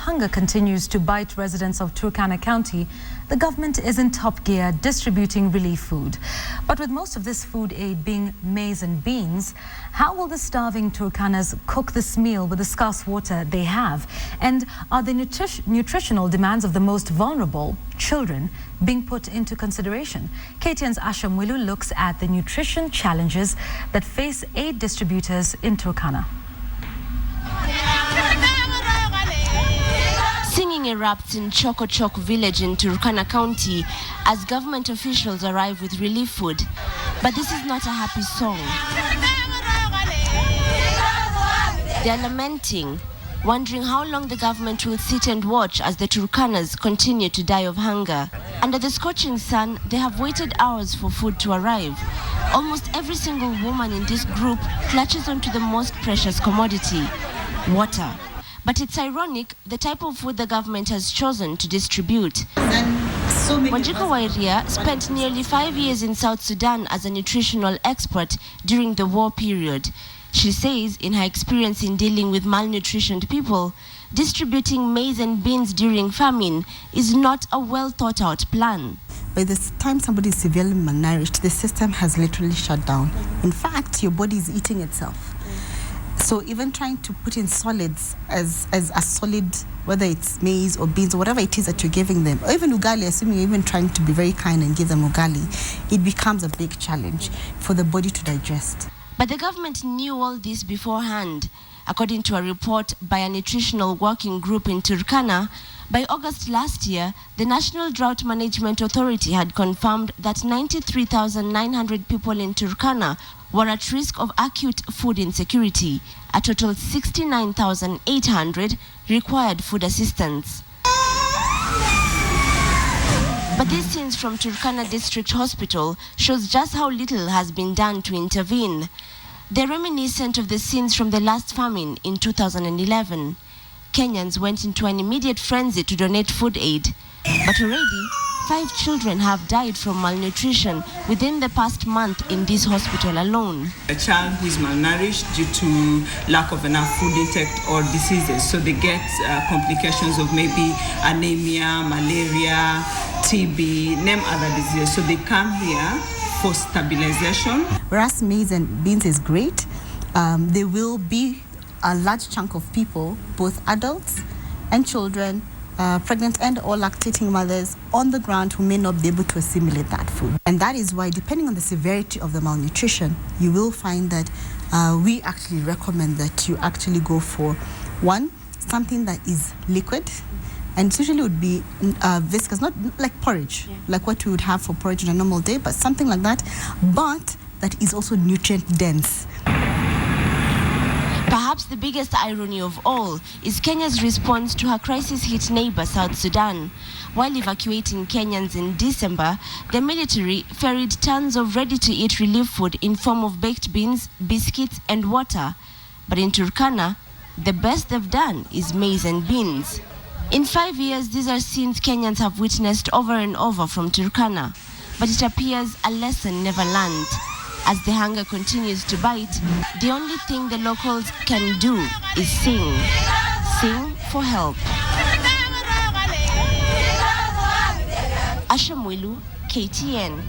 hunger continues to bite residents of Turkana County, the government is in top gear distributing relief food. But with most of this food aid being maize and beans, how will the starving Turkanas cook this meal with the scarce water they have? And are the nutritional demands of the most vulnerable, children, being put into consideration? KTN's Asha Mwilu looks at the nutrition challenges that face aid distributors in Turkana. Singing erupts in Chok village in Turkana County as government officials arrive with relief food. But this is not a happy song. They are lamenting, wondering how long the government will sit and watch as the Turkanas continue to die of hunger. Under the scorching sun, they have waited hours for food to arrive. Almost every single woman in this group clutches onto the most precious commodity, water. But it's ironic, the type of food the government has chosen to distribute. Wanjiko Wairia spent nearly 5 years in South Sudan as a nutritional expert during the war period. She says, in her experience in dealing with malnutritioned people, distributing maize and beans during famine is not a well-thought-out plan. By the time somebody is severely malnourished, the system has literally shut down. In fact, your body is eating itself. So even trying to put in solids as a solid, whether it's maize or beans or whatever it is that you're giving them, or even ugali, assuming you're even trying to be very kind and give them ugali, it becomes a big challenge for the body to digest. But the government knew all this beforehand. According to a report by a nutritional working group in Turkana, by August last year, the National Drought Management Authority had confirmed that 93,900 people in Turkana were at risk of acute food insecurity. A total 69,800 required food assistance. But these scenes from Turkana District Hospital shows just how little has been done to intervene. They're reminiscent of the scenes from the last famine in 2011. Kenyans went into an immediate frenzy to donate food aid. But already, 5 children have died from malnutrition within the past month in this hospital alone. A child who is malnourished due to lack of enough food intake or diseases, so they get complications of maybe anemia, malaria, TB, name other diseases. So they come here for stabilization. Whereas maize and beans is great, there will be a large chunk of people, both adults and children, pregnant and or lactating mothers on the ground who may not be able to assimilate that food. And that is why, depending on the severity of the malnutrition, you will find that we actually recommend that you actually go for, one, something that is liquid, and it usually would be viscous, not like porridge, like what we would have for porridge on a normal day, but something like that, but that is also nutrient dense. Perhaps the biggest irony of all is Kenya's response to her crisis-hit neighbor, South Sudan. While evacuating Kenyans in December, the military ferried tons of ready-to-eat relief food in form of baked beans, biscuits, and water. But in Turkana, the best they've done is maize and beans. In 5 years, these are scenes Kenyans have witnessed over and over from Turkana. But it appears a lesson never learned. As the hunger continues to bite, the only thing the locals can do is sing. Sing for help. Asha Mwilu, KTN.